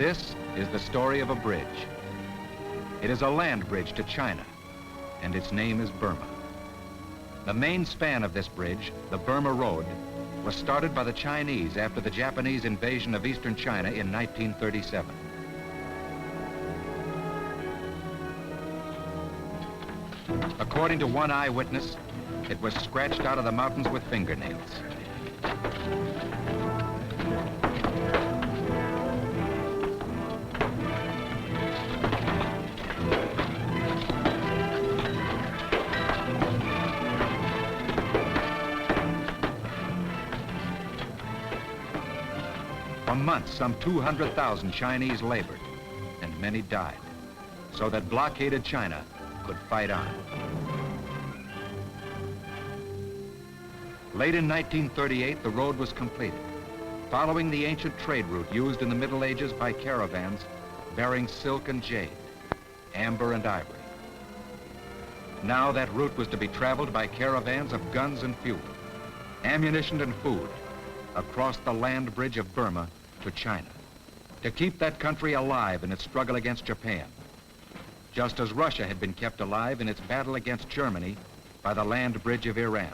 This is the story of a bridge. It is a land bridge to China, and its name is Burma. The main span of this bridge, the Burma Road, was started by the Chinese after the Japanese invasion of eastern China in 1937. According to one eyewitness, it was scratched out of the mountains with fingernails. For months, some 200,000 Chinese labored, and many died, so that blockaded China could fight on. Late in 1938, the road was completed, following the ancient trade route used in the Middle Ages by caravans bearing silk and jade, amber and ivory. Now that route was to be traveled by caravans of guns and fuel, ammunition and food, across the land bridge of Burma to China, to keep that country alive in its struggle against Japan, just as Russia had been kept alive in its battle against Germany by the land bridge of Iran.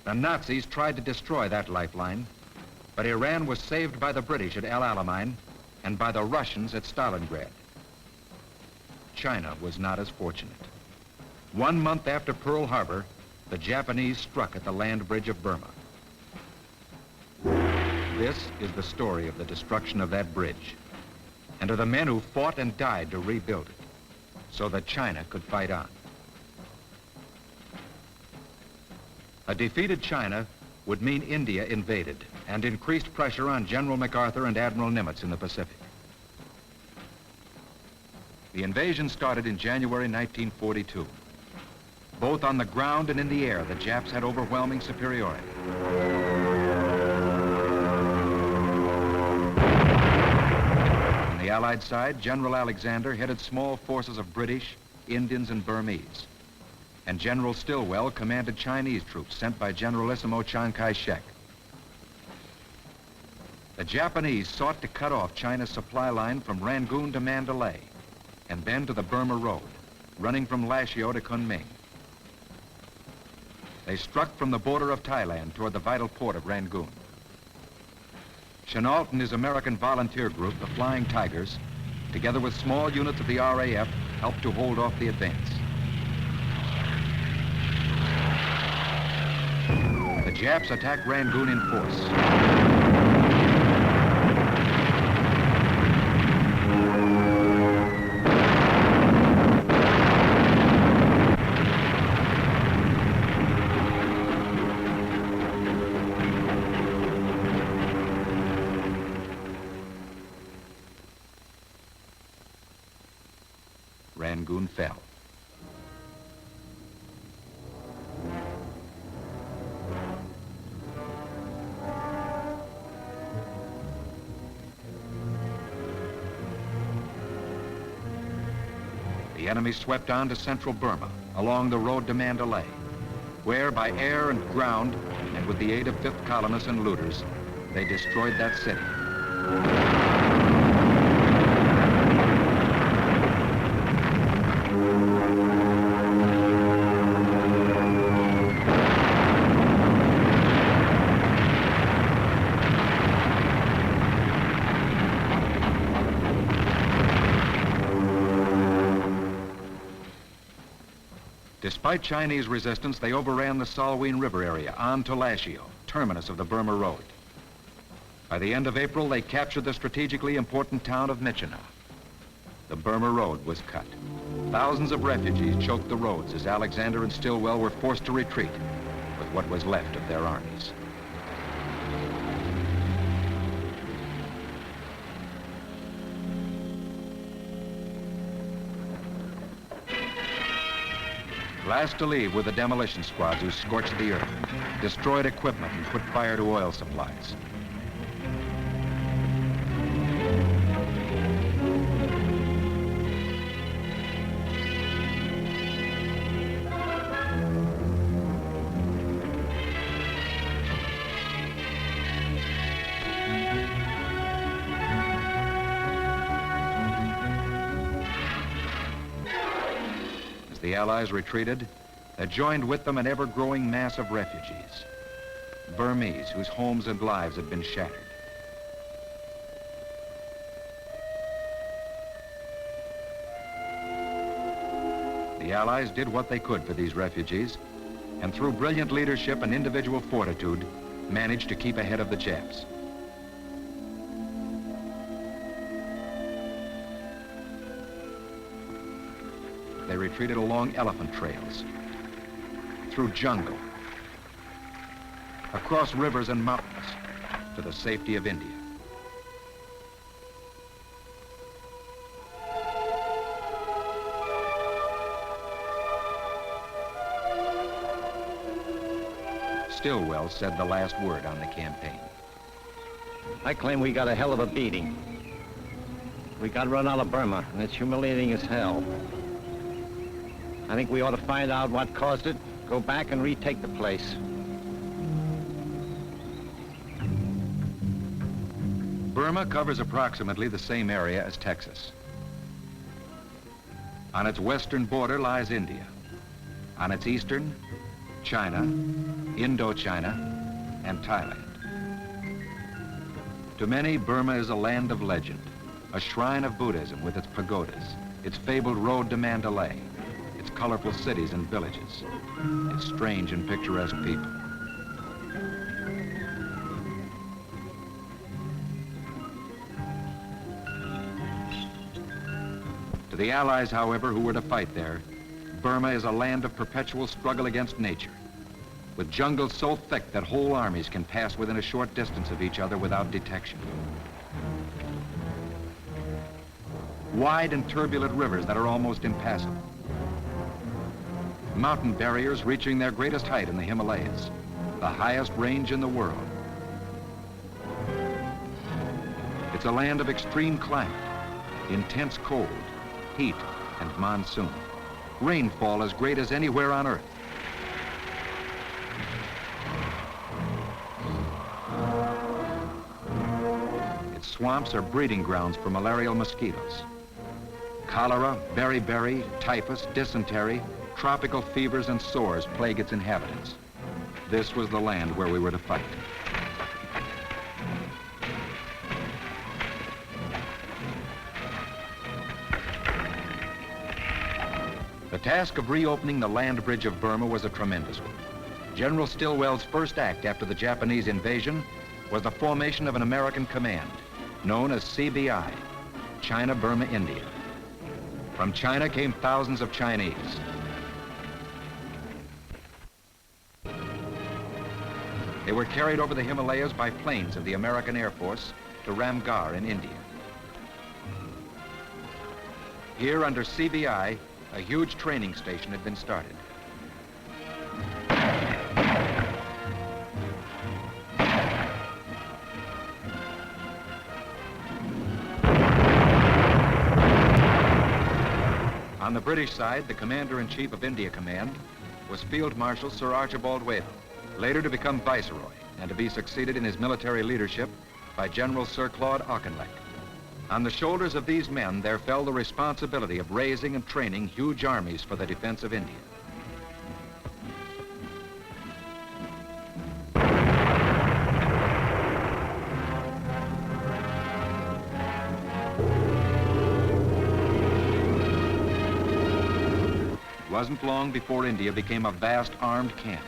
The Nazis tried to destroy that lifeline, but Iran was saved by the British at El Alamein and by the Russians at Stalingrad. China was not as fortunate. 1 month after Pearl Harbor, the Japanese struck at the land bridge of Burma. This is the story of the destruction of that bridge, and of the men who fought and died to rebuild it, so that China could fight on. A defeated China would mean India invaded and increased pressure on General MacArthur and Admiral Nimitz in the Pacific. The invasion started in January 1942. Both on the ground and in the air, the Japs had overwhelming superiority. On the Allied side, General Alexander headed small forces of British, Indians, and Burmese. And General Stilwell commanded Chinese troops sent by Generalissimo Chiang Kai-shek. The Japanese sought to cut off China's supply line from Rangoon to Mandalay, and then to the Burma Road, running from Lashio to Kunming. They struck from the border of Thailand toward the vital port of Rangoon. Chennault and his American volunteer group, the Flying Tigers, together with small units of the RAF, helped to hold off the advance. The Japs attacked Rangoon in force. Rangoon fell. The enemy swept on to central Burma, along the road to Mandalay, where by air and ground, and with the aid of 5th colonists and looters, they destroyed that city. Despite Chinese resistance, they overran the Salween River area on to Lashio, terminus of the Burma Road. By the end of April, they captured the strategically important town of Myitkyina. The Burma Road was cut. Thousands of refugees choked the roads as Alexander and Stilwell were forced to retreat with what was left of their armies. Last to leave were the demolition squads who scorched the earth, destroyed equipment, and put fire to oil supplies. the Allies retreated, there joined with them an ever-growing mass of refugees, Burmese whose homes and lives had been shattered. The Allies did what they could for these refugees, and through brilliant leadership and individual fortitude, managed to keep ahead of the Japs. They retreated along elephant trails, through jungle, across rivers and mountains, to the safety of India. Stilwell said the last word on the campaign. I claim we got a hell of a beating. We got run out of Burma, and it's humiliating as hell. I think we ought to find out what caused it, go back and retake the place. Burma covers approximately the same area as Texas. On its western border lies India. On its eastern, China, Indochina, and Thailand. To many, Burma is a land of legend, a shrine of Buddhism with its pagodas, its fabled road to Mandalay, its colorful cities and villages, its strange and picturesque people. To the Allies, however, who were to fight there, Burma is a land of perpetual struggle against nature, with jungles so thick that whole armies can pass within a short distance of each other without detection. Wide and turbulent rivers that are almost impassable. Mountain barriers reaching their greatest height in the Himalayas, the highest range in the world. It's a land of extreme climate, intense cold, heat, and monsoon. Rainfall as great as anywhere on Earth. Its swamps are breeding grounds for malarial mosquitoes. Cholera, beriberi, typhus, dysentery, tropical fevers and sores plague its inhabitants. This was the land where we were to fight. The task of reopening the land bridge of Burma was a tremendous one. General Stilwell's first act after the Japanese invasion was the formation of an American command, known as CBI, China, Burma, India. From China came thousands of Chinese. They were carried over the Himalayas by planes of the American Air Force to Ramgarh in India. Here under CBI, a huge training station had been started. On the British side, the Commander-in-Chief of India Command was Field Marshal Sir Archibald, later to become Viceroy and to be succeeded in his military leadership by General Sir Claude. On the shoulders of these men, there fell the responsibility of raising and training huge armies for the defense of India. It wasn't long before India became a vast armed camp.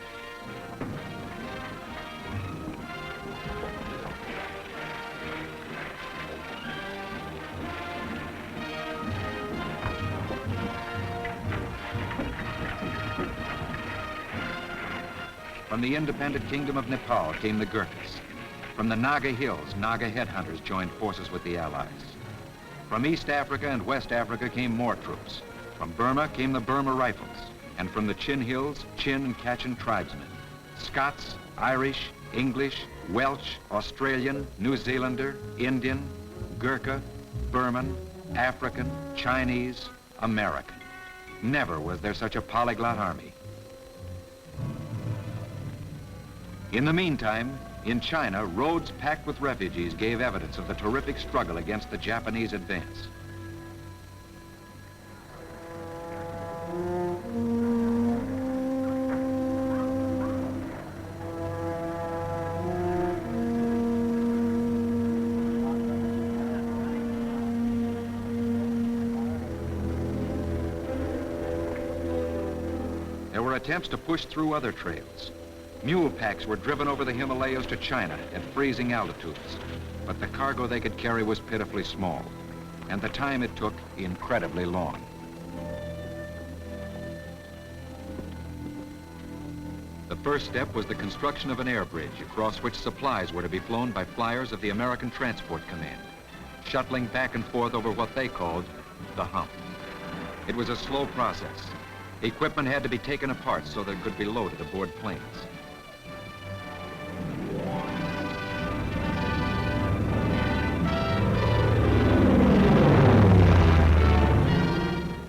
From the independent kingdom of Nepal came the Gurkhas. From the Naga Hills, Naga headhunters joined forces with the Allies. From East Africa and West Africa came more troops. From Burma came the Burma Rifles, and from the Chin Hills, Chin and Kachin tribesmen. Scots, Irish, English, Welsh, Australian, New Zealander, Indian, Gurkha, Burman, African, Chinese, American. Never was there such a polyglot army. In the meantime, in China, roads packed with refugees gave evidence of the terrific struggle against the Japanese advance. were attempts to push through other trails. Mule packs were driven over the Himalayas to China at freezing altitudes, but the cargo they could carry was pitifully small, and the time it took incredibly long. The first step was the construction of an air bridge across which supplies were to be flown by flyers of the American Transport Command, shuttling back and forth over what they called the hump. It was a slow process. Equipment had to be taken apart so that it could be loaded aboard planes.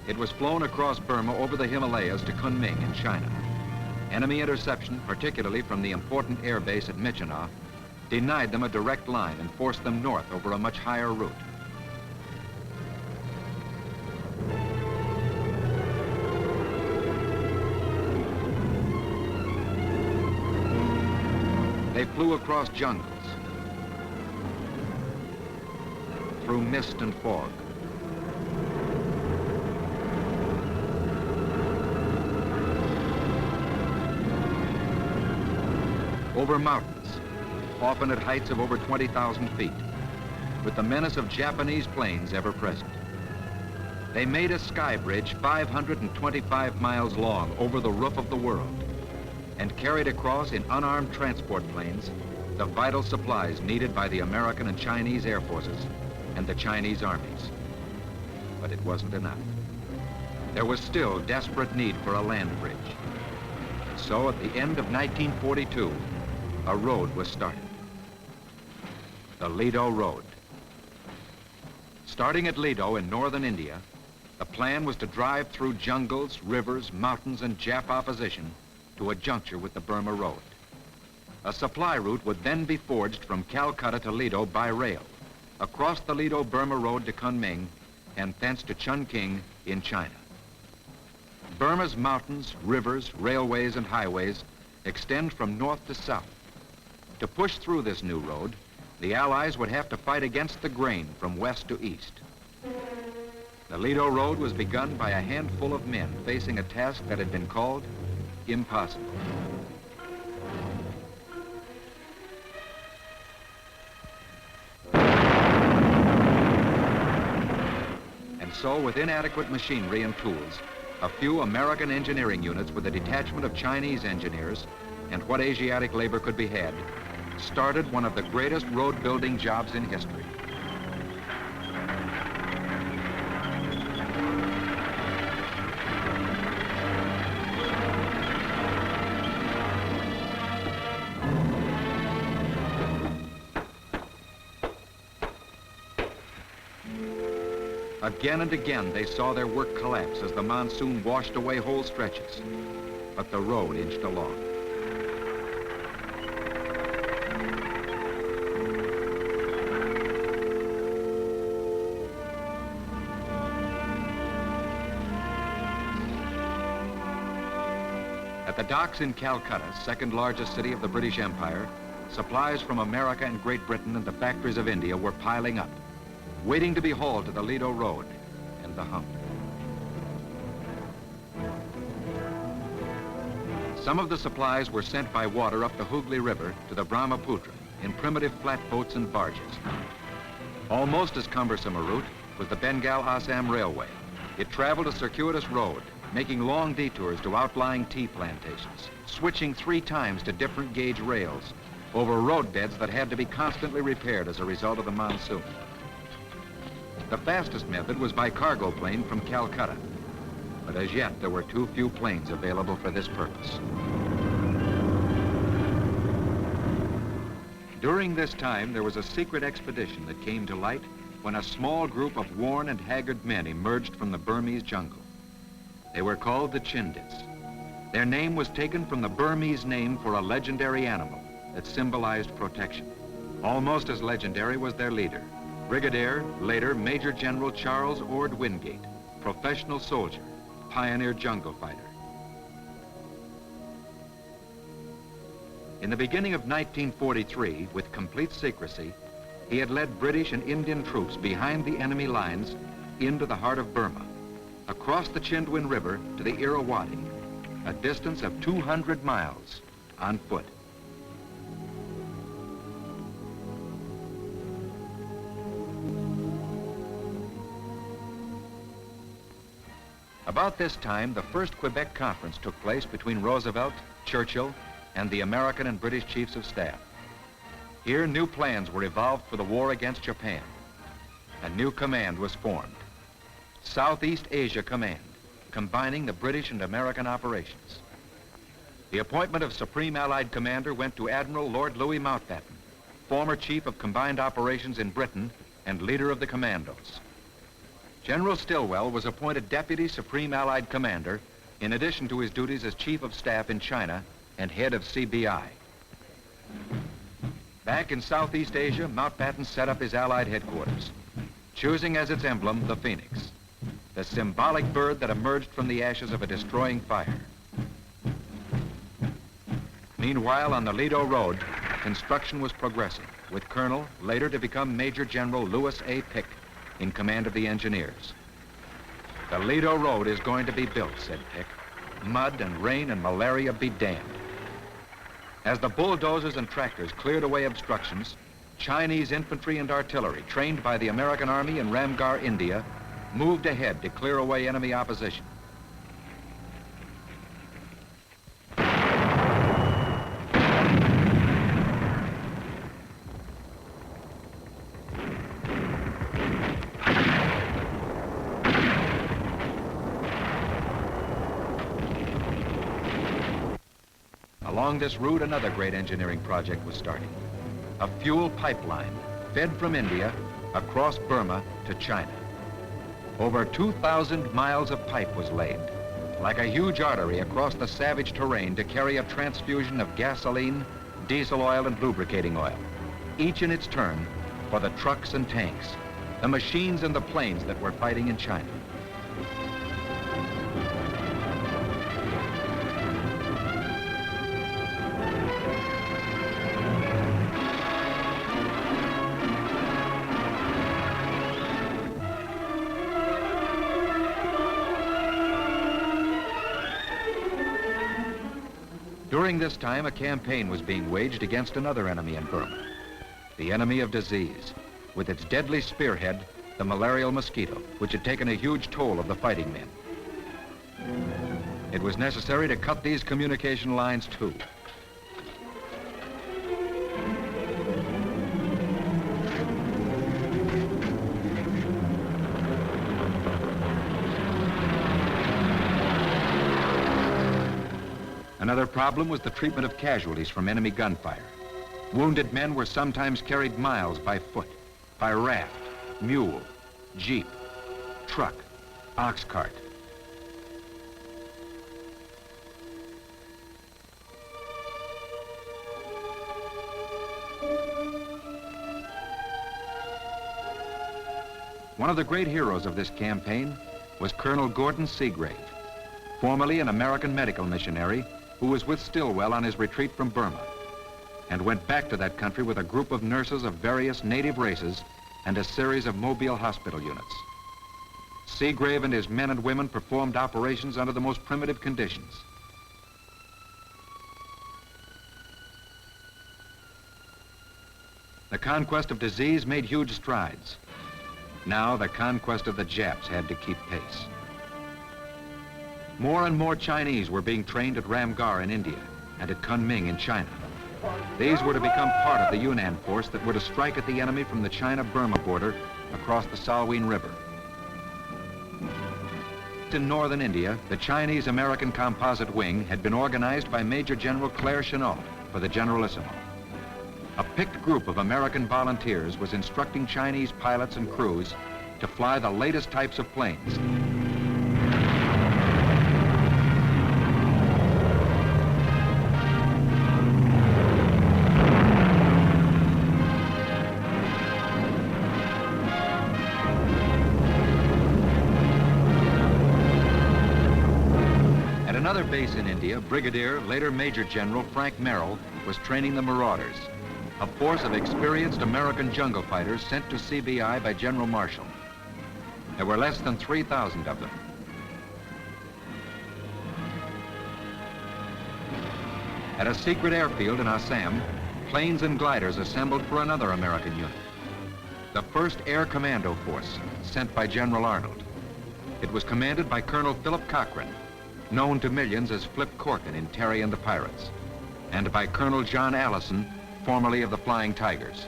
It was flown across Burma over the Himalayas to Kunming in China. Enemy interception, particularly from the important air base at Myitkyina, denied them a direct line and forced them north over a much higher route. They flew across jungles, through mist and fog, over mountains, often at heights of over 20,000 feet, with the menace of Japanese planes ever present. They made a sky bridge 525 miles long over the roof of the world and carried across in unarmed transport planes the vital supplies needed by the American and Chinese air forces and the Chinese armies. But it wasn't enough. There was still desperate need for a land bridge. So at the end of 1942, a road was started. The Ledo Road. Starting at Ledo in northern India, the plan was to drive through jungles, rivers, mountains, and Jap opposition to a juncture with the Burma Road. A supply route would then be forged from Calcutta to Ledo by rail, across the Ledo-Burma Road to Kunming, and thence to Chungking in China. Burma's mountains, rivers, railways, and highways extend from north to south. To push through this new road, the Allies would have to fight against the grain from west to east. The Ledo Road was begun by a handful of men facing a task that had been called impossible. And so, with inadequate machinery and tools, a few American engineering units with a detachment of Chinese engineers and what Asiatic labor could be had, started one of the greatest road building jobs in history. Again and again, they saw their work collapse as the monsoon washed away whole stretches, but the road inched along. At the docks in Calcutta, second largest city of the British Empire, supplies from America and Great Britain and the factories of India were piling up, waiting to be hauled to the Ledo Road and the hump. Some of the supplies were sent by water up the Hooghly River to the Brahmaputra in primitive flatboats and barges. Almost as cumbersome a route was the Bengal-Assam Railway. It traveled a circuitous road, making long detours to outlying tea plantations, switching 3 times to different gauge rails over road beds that had to be constantly repaired as a result of the monsoon. The fastest method was by cargo plane from Calcutta, but as yet there were too few planes available for this purpose. During this time, there was a secret expedition that came to light when a small group of worn and haggard men emerged from the Burmese jungle. They were called the Chindits. Their name was taken from the Burmese name for a legendary animal that symbolized protection. Almost as legendary was their leader, Brigadier, later Major General Charles Wingate, professional soldier, pioneer jungle fighter. In the beginning of 1943, with complete secrecy, he had led British and Indian troops behind the enemy lines into the heart of Burma, across the Chindwin River to the Irrawaddy, a distance of 200 miles on foot. About this time, the first Quebec Conference took place between Roosevelt, Churchill, and the American and British Chiefs of Staff. Here, new plans were evolved for the war against Japan. A new command was formed, Southeast Asia Command, combining the British and American operations. The appointment of Supreme Allied Commander went to Admiral Lord Louis Mountbatten, former Chief of Combined Operations in Britain and leader of the Commandos. General Stilwell was appointed Deputy Supreme Allied Commander in addition to his duties as Chief of Staff in China and head of CBI. Back in Southeast Asia, Mountbatten set up his Allied headquarters, choosing as its emblem the phoenix, the symbolic bird that emerged from the ashes of a destroying fire. Meanwhile, on the Ledo Road, construction was progressing, with Colonel, later to become Major General Lewis A. Pick, in command of the engineers. The Ledo Road is going to be built, said Pick. Mud and rain and malaria be damned. As the bulldozers and tractors cleared away obstructions, Chinese infantry and artillery, trained by the American Army in Ramgarh, India, moved ahead to clear away enemy opposition. Along this route, another great engineering project was starting. A fuel pipeline fed from India across Burma to China. Over 2,000 miles of pipe was laid, like a huge artery across the savage terrain to carry a transfusion of gasoline, diesel oil, and lubricating oil, each in its turn for the trucks and tanks, the machines and the planes that were fighting in China. During this time, a campaign was being waged against another enemy in Burma, the enemy of disease, with its deadly spearhead, the malarial mosquito, which had taken a huge toll of the fighting men. It was necessary to cut these communication lines too. Another problem was the treatment of casualties from enemy gunfire. Wounded men were sometimes carried miles by foot, by raft, mule, jeep, truck, ox cart. One of the great heroes of this campaign was Colonel Gordon Seagrave, formerly an American medical missionary who was with Stilwell on his retreat from Burma and went back to that country with a group of nurses of various native races and a series of mobile hospital units. Seagrave and his men and women performed operations under the most primitive conditions. The conquest of disease made huge strides. Now the conquest of the Japs had to keep pace. More and more Chinese were being trained at Ramgarh in India and at Kunming in China. These were to become part of the Yunnan force that were to strike at the enemy from the China-Burma border across the Salween River. In northern India, the Chinese-American Composite Wing had been organized by Major General Claire Chennault for the Generalissimo. A picked group of American volunteers was instructing Chinese pilots and crews to fly the latest types of planes. Another base in India, Brigadier, later Major General Frank Merrill was training the Marauders, a force of experienced American jungle fighters sent to CBI by General Marshal. There were less than 3,000 of them. At a secret airfield in Assam, planes and gliders assembled for another American unit, the 1st Air Commando Force, sent by General Arnold. It was commanded by Colonel Philip Cochrane, known to millions as Flip Corken in Terry and the Pirates, and by Colonel John Allison, formerly of the Flying Tigers.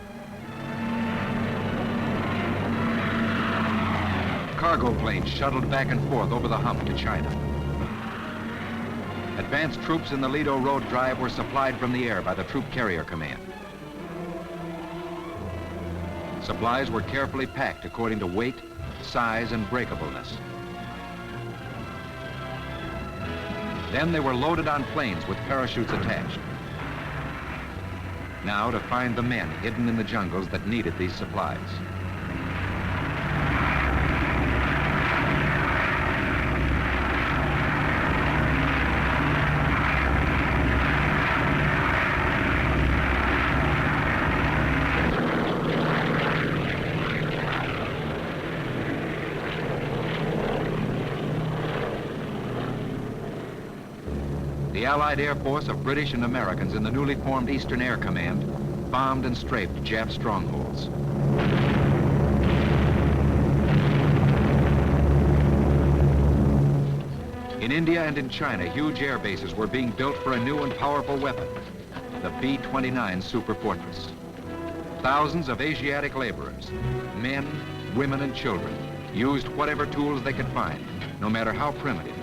Cargo planes shuttled back and forth over the hump to China. Advanced troops in the Ledo Road drive were supplied from the air by the Troop Carrier Command. Supplies were carefully packed according to weight, size, and breakableness. Then they were loaded on planes with parachutes attached. Now to find the men hidden in the jungles that needed these supplies. The Allied Air Force of British and Americans in the newly formed Eastern Air Command bombed and strafed Jap strongholds. In India and in China, huge air bases were being built for a new and powerful weapon, the B-29 Superfortress. Thousands of Asiatic laborers, men, women, and children, used whatever tools they could find, no matter how primitive.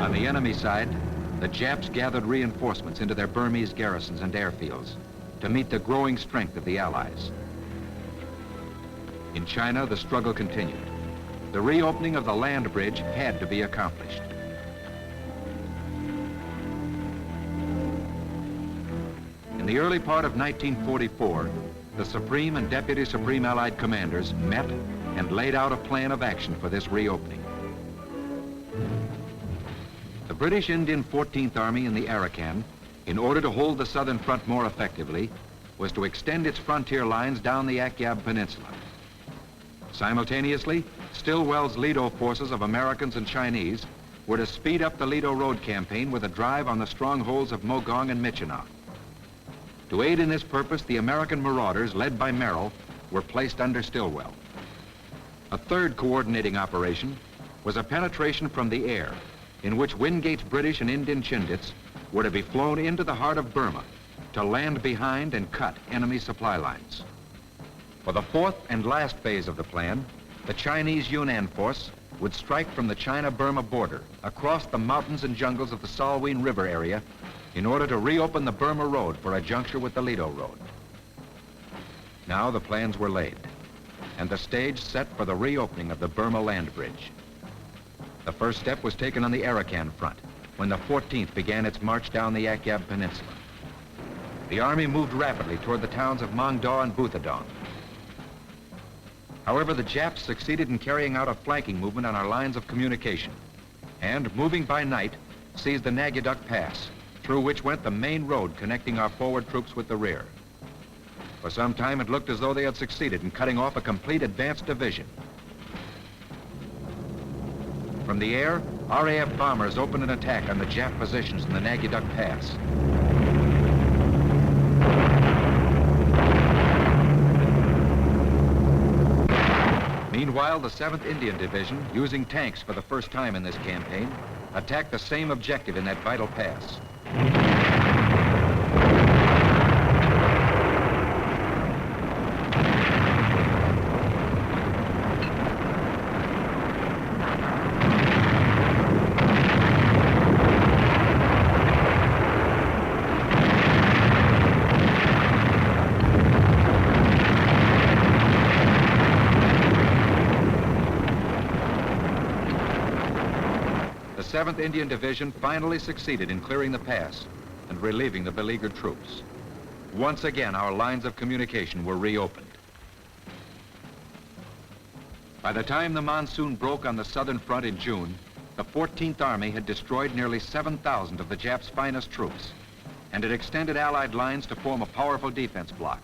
On the enemy side, the Japs gathered reinforcements into their Burmese garrisons and airfields to meet the growing strength of the Allies. In China, the struggle continued. The reopening of the land bridge had to be accomplished. In the early part of 1944, the Supreme and Deputy Supreme Allied commanders met and laid out a plan of action for this reopening. The British Indian 14th Army in the Arakan, in order to hold the southern front more effectively, was to extend its frontier lines down the Akyab Peninsula. Simultaneously, Stilwell's Ledo forces of Americans and Chinese were to speed up the Ledo Road campaign with a drive on the strongholds of Mogong and Myitkyina. To aid in this purpose, the American marauders, led by Merrill, were placed under Stilwell. A third coordinating operation was a penetration from the air, in which Wingate's British and Indian Chindits were to be flown into the heart of Burma to land behind and cut enemy supply lines. For the fourth and last phase of the plan, the Chinese Yunnan force would strike from the China-Burma border across the mountains and jungles of the Salween River area in order to reopen the Burma Road for a juncture with the Ledo Road. Now the plans were laid, and the stage set for the reopening of the Burma land bridge. The first step was taken on the Arakan front, when the 14th began its march down the Akyab Peninsula. The Army moved rapidly toward the towns of Mongdaw and Buthadong. However, the Japs succeeded in carrying out a flanking movement on our lines of communication, and, moving by night, seized the Nagyaduk Pass, through which went the main road connecting our forward troops with the rear. For some time, it looked as though they had succeeded in cutting off a complete advanced division. From the air, RAF bombers opened an attack on the Jap positions in the Nagyaduk Pass. Meanwhile, the 7th Indian Division, using tanks for the first time in this campaign, attacked the same objective in that vital pass. The 7th Indian Division finally succeeded in clearing the pass and relieving the beleaguered troops. Once again, our lines of communication were reopened. By the time the monsoon broke on the southern front in June, the 14th Army had destroyed nearly 7,000 of the Japs' finest troops, and it extended Allied lines to form a powerful defense block.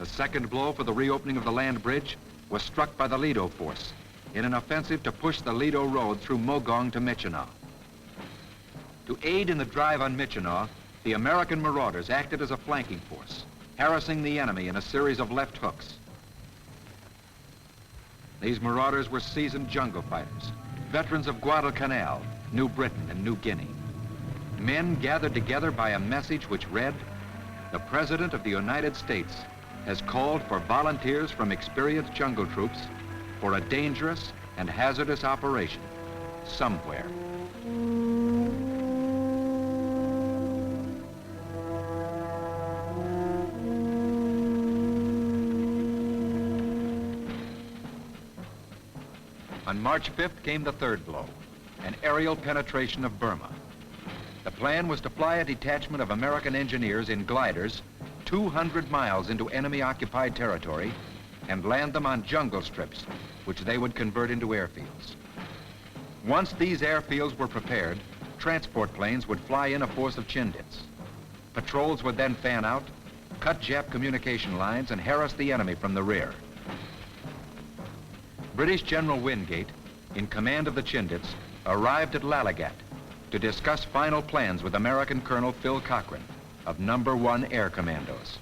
The second blow for the reopening of the land bridge was struck by the Ledo force in an offensive to push the Ledo Road through Mogong to Myitkyina. To aid in the drive on Myitkyina, the American marauders acted as a flanking force, harassing the enemy in a series of left hooks. These marauders were seasoned jungle fighters, veterans of Guadalcanal, New Britain, and New Guinea. Men gathered together by a message which read, "The President of the United States has called for volunteers from experienced jungle troops for a dangerous and hazardous operation somewhere." On March 5th came the third blow, an aerial penetration of Burma. The plan was to fly a detachment of American engineers in gliders 200 miles into enemy-occupied territory and land them on jungle strips, which they would convert into airfields. Once these airfields were prepared, transport planes would fly in a force of Chindits. Patrols would then fan out, cut Jap communication lines, and harass the enemy from the rear. British General Wingate, in command of the Chindits, arrived at Lalagat to discuss final plans with American Colonel Phil Cochran of No. 1 Air Commandos.